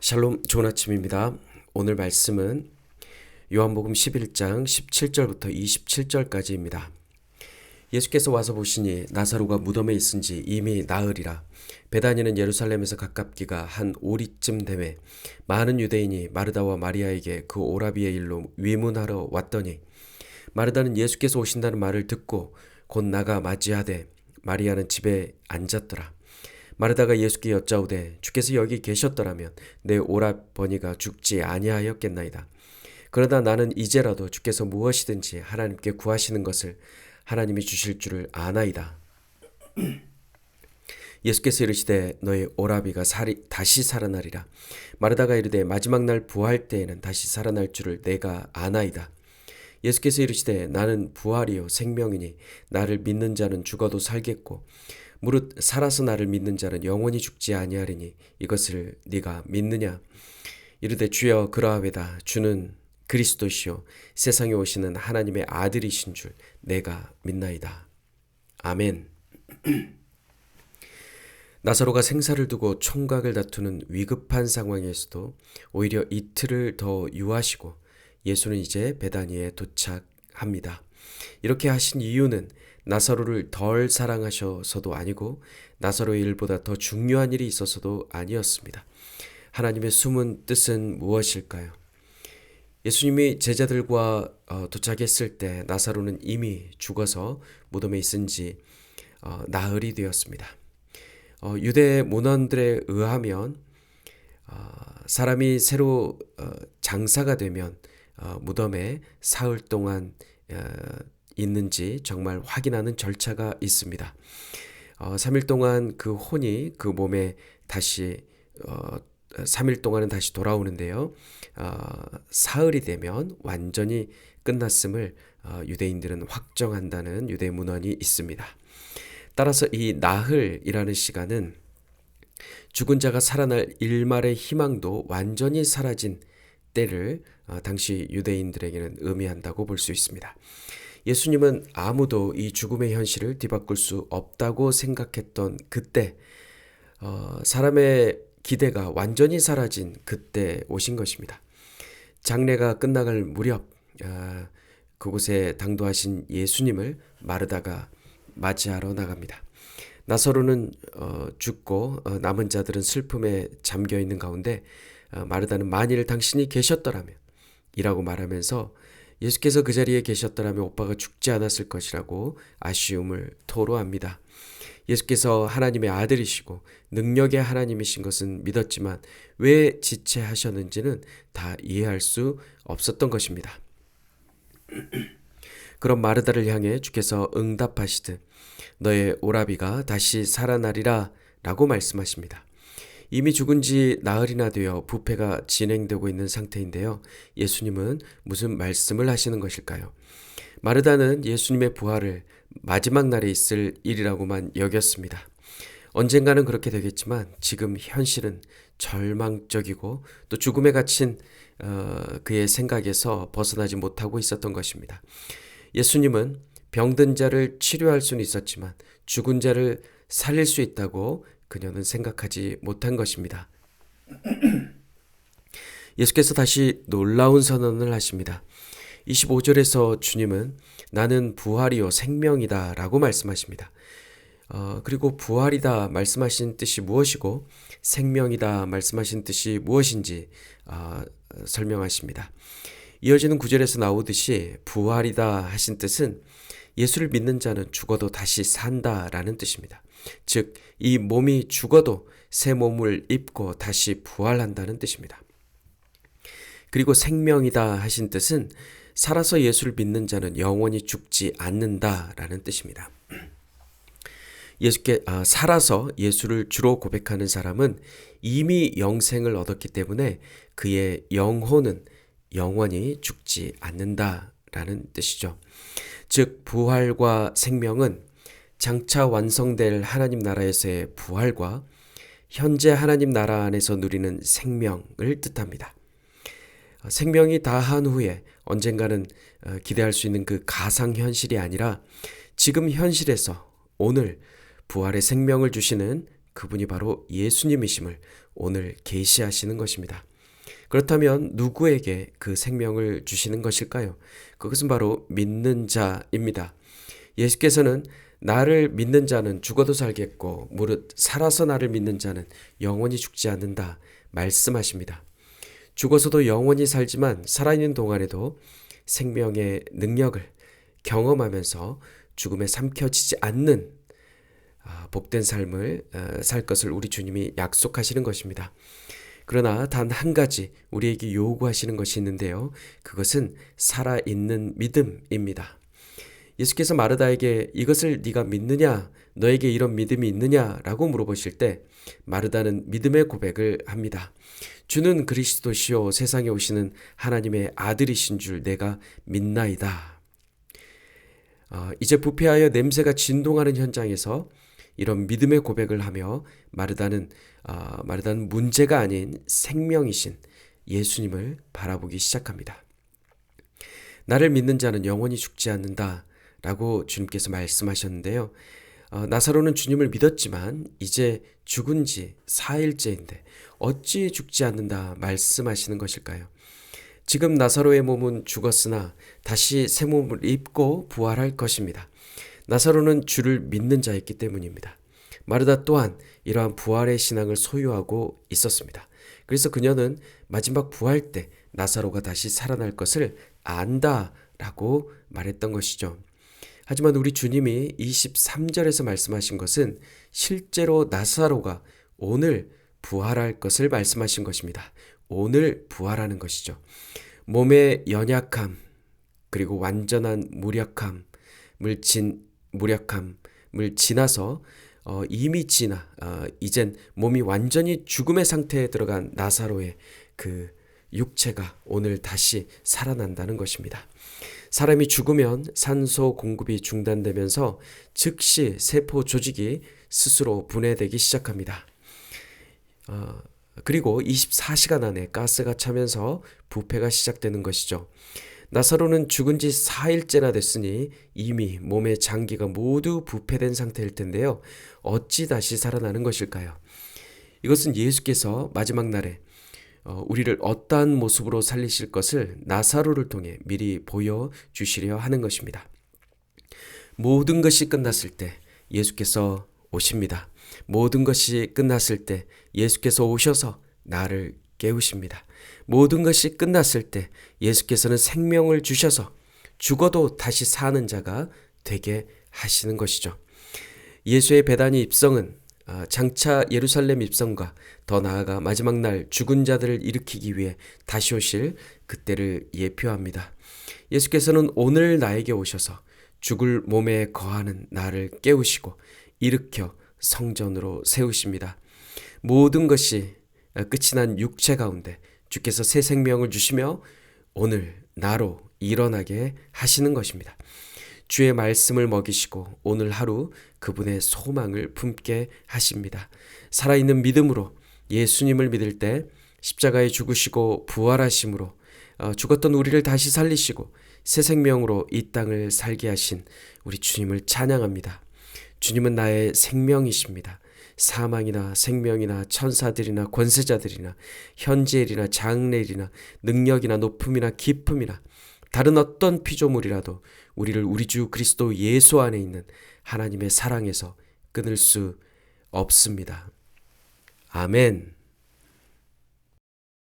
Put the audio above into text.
샬롬, 좋은 아침입니다. 오늘 말씀은 요한복음 11장 17절부터 27절까지입니다. 예수께서 와서 보시니 나사로가 무덤에 있은지 이미 나으리라. 베다니는 예루살렘에서 가깝기가 한 오리쯤 되매 많은 유대인이 마르다와 마리아에게 그 오라비의 일로 위문하러 왔더니 마르다는 예수께서 오신다는 말을 듣고 곧 나가 맞이하되 마리아는 집에 앉았더라. 마르다가 예수께 여짜오되 주께서 여기 계셨더라면 내 오라버니가 죽지 아니하였겠나이다. 그러나 나는 이제라도 주께서 무엇이든지 하나님께 구하시는 것을 하나님이 주실 줄을 아나이다. 예수께서 이르시되 너의 오라비가 다시 살아나리라. 마르다가 이르되 마지막 날 부활 때에는 다시 살아날 줄을 내가 아나이다. 예수께서 이르시되 나는 부활이요 생명이니 나를 믿는 자는 죽어도 살겠고 무릇 살아서 나를 믿는 자는 영원히 죽지 아니하리니 이것을 네가 믿느냐? 이르되 주여 그러하외다. 주는 그리스도시요 세상에 오시는 하나님의 아들이신 줄 내가 믿나이다. 아멘. 나사로가 생사를 두고 총각을 다투는 위급한 상황에서도 오히려 이틀을 더 유하시고 예수는 이제 베다니에 도착합니다. 이렇게 하신 이유는 나사로를 덜 사랑하셔서도 아니고 나사로의 일보다 더 중요한 일이 있어서도 아니었습니다. 하나님의 숨은 뜻은 무엇일까요? 예수님이 제자들과 도착했을 때 나사로는 이미 죽어서 무덤에 있은 지 나흘이 되었습니다. 유대 문헌들에 의하면 사람이 새로 장사가 되면 무덤에 사흘 동안 있는지 정말 확인하는 절차가 있습니다. 3일 동안 그 혼이 그 몸에 다시 3일 동안은 다시 돌아오는데요. 사흘이 되면 완전히 끝났음을 유대인들은 확정한다는 유대 문헌이 있습니다. 따라서 이 나흘이라는 시간은 죽은 자가 살아날 일말의 희망도 완전히 사라진 때를 당시 유대인들에게는 의미한다고 볼 수 있습니다. 예수님은 아무도 이 죽음의 현실을 뒤바꿀 수 없다고 생각했던 그때 사람의 기대가 완전히 사라진 그때 오신 것입니다. 장례가 끝나갈 무렵 그곳에 당도하신 예수님을 마르다가 맞이하러 나갑니다. 나사로는 죽고 남은 자들은 슬픔에 잠겨 있는 가운데 마르다는 만일 당신이 계셨더라면 이라고 말하면서 예수께서 그 자리에 계셨더라면 오빠가 죽지 않았을 것이라고 아쉬움을 토로합니다. 예수께서 하나님의 아들이시고 능력의 하나님이신 것은 믿었지만 왜 지체하셨는지는 다 이해할 수 없었던 것입니다. 그럼 마르다를 향해 주께서 응답하시듯 너의 오라비가 다시 살아나리라 라고 말씀하십니다. 이미 죽은 지 나흘이나 되어 부패가 진행되고 있는 상태인데요. 예수님은 무슨 말씀을 하시는 것일까요? 마르다는 예수님의 부활을 마지막 날에 있을 일이라고만 여겼습니다. 언젠가는 그렇게 되겠지만 지금 현실은 절망적이고 또 죽음에 갇힌 그의 생각에서 벗어나지 못하고 있었던 것입니다. 예수님은 병든 자를 치료할 수는 있었지만 죽은 자를 살릴 수 있다고 그녀는 생각하지 못한 것입니다. 예수께서 다시 놀라운 선언을 하십니다. 25절에서 주님은 나는 부활이요 생명이다 라고 말씀하십니다. 그리고 부활이다 말씀하신 뜻이 무엇이고 생명이다 말씀하신 뜻이 무엇인지 설명하십니다. 이어지는 구절에서 나오듯이 부활이다 하신 뜻은 예수를 믿는 자는 죽어도 다시 산다라는 뜻입니다. 즉, 이 몸이 죽어도 새 몸을 입고 다시 부활한다는 뜻입니다. 그리고 생명이다 하신 뜻은 살아서 예수를 믿는 자는 영원히 죽지 않는다라는 뜻입니다. 살아서 예수를 주로 고백하는 사람은 이미 영생을 얻었기 때문에 그의 영혼은 영원히 죽지 않는다라는 뜻이죠. 즉 부활과 생명은 장차 완성될 하나님 나라에서의 부활과 현재 하나님 나라 안에서 누리는 생명을 뜻합니다. 생명이 다한 후에 언젠가는 기대할 수 있는 그 가상현실이 아니라 지금 현실에서 오늘 부활의 생명을 주시는 그분이 바로 예수님이심을 오늘 계시하시는 것입니다. 그렇다면 누구에게 그 생명을 주시는 것일까요? 그것은 바로 믿는 자입니다. 예수께서는 나를 믿는 자는 죽어도 살겠고 무릇 살아서 나를 믿는 자는 영원히 죽지 않는다 말씀하십니다. 죽어서도 영원히 살지만 살아있는 동안에도 생명의 능력을 경험하면서 죽음에 삼켜지지 않는 복된 삶을 살 것을 우리 주님이 약속하시는 것입니다. 그러나 단 한 가지 우리에게 요구하시는 것이 있는데요. 그것은 살아있는 믿음입니다. 예수께서 마르다에게 이것을 네가 믿느냐? 너에게 이런 믿음이 있느냐? 라고 물어보실 때 마르다는 믿음의 고백을 합니다. 주는 그리스도시요 세상에 오시는 하나님의 아들이신 줄 내가 믿나이다. 이제 부패하여 냄새가 진동하는 현장에서 이런 믿음의 고백을 하며 마르다는 문제가 아닌 생명이신 예수님을 바라보기 시작합니다. 나를 믿는 자는 영원히 죽지 않는다 라고 주님께서 말씀하셨는데요. 나사로는 주님을 믿었지만 이제 죽은 지 4일째인데 어찌 죽지 않는다 말씀하시는 것일까요? 지금 나사로의 몸은 죽었으나 다시 새 몸을 입고 부활할 것입니다. 나사로는 주를 믿는 자였기 때문입니다. 마르다 또한 이러한 부활의 신앙을 소유하고 있었습니다. 그래서 그녀는 마지막 부활 때 나사로가 다시 살아날 것을 안다라고 말했던 것이죠. 하지만 우리 주님이 23절에서 말씀하신 것은 실제로 나사로가 오늘 부활할 것을 말씀하신 것입니다. 오늘 부활하는 것이죠. 몸의 연약함 그리고 완전한 무력함을 지나서 이미 이젠 몸이 완전히 죽음의 상태에 들어간 나사로의 그 육체가 오늘 다시 살아난다는 것입니다. 사람이 죽으면 산소 공급이 중단되면서 즉시 세포 조직이 스스로 분해되기 시작합니다. 그리고 24시간 안에 가스가 차면서 부패가 시작되는 것이죠. 나사로는 죽은 지 4일째나 됐으니 이미 몸의 장기가 모두 부패된 상태일 텐데요. 어찌 다시 살아나는 것일까요? 이것은 예수께서 마지막 날에 우리를 어떠한 모습으로 살리실 것을 나사로를 통해 미리 보여주시려 하는 것입니다. 모든 것이 끝났을 때 예수께서 오십니다. 모든 것이 끝났을 때 예수께서 오셔서 나를 깨우십니다. 모든 것이 끝났을 때 예수께서는 생명을 주셔서 죽어도 다시 사는 자가 되게 하시는 것이죠. 예수의 베다니 입성은 장차 예루살렘 입성과 더 나아가 마지막 날 죽은 자들을 일으키기 위해 다시 오실 그때를 예표합니다. 예수께서는 오늘 나에게 오셔서 죽을 몸에 거하는 나를 깨우시고 일으켜 성전으로 세우십니다. 모든 것이 끝이 난 육체 가운데 주께서 새 생명을 주시며 오늘 나로 일어나게 하시는 것입니다. 주의 말씀을 먹이시고 오늘 하루 그분의 소망을 품게 하십니다. 살아있는 믿음으로 예수님을 믿을 때 십자가에 죽으시고 부활하심으로 죽었던 우리를 다시 살리시고 새 생명으로 이 땅을 살게 하신 우리 주님을 찬양합니다. 주님은 나의 생명이십니다. 사망이나 생명이나 천사들이나 권세자들이나 현재일이나 장래일이나 능력이나 높음이나 깊음이나 다른 어떤 피조물이라도 우리를 우리 주 그리스도 예수 안에 있는 하나님의 사랑에서 끊을 수 없습니다. 아멘.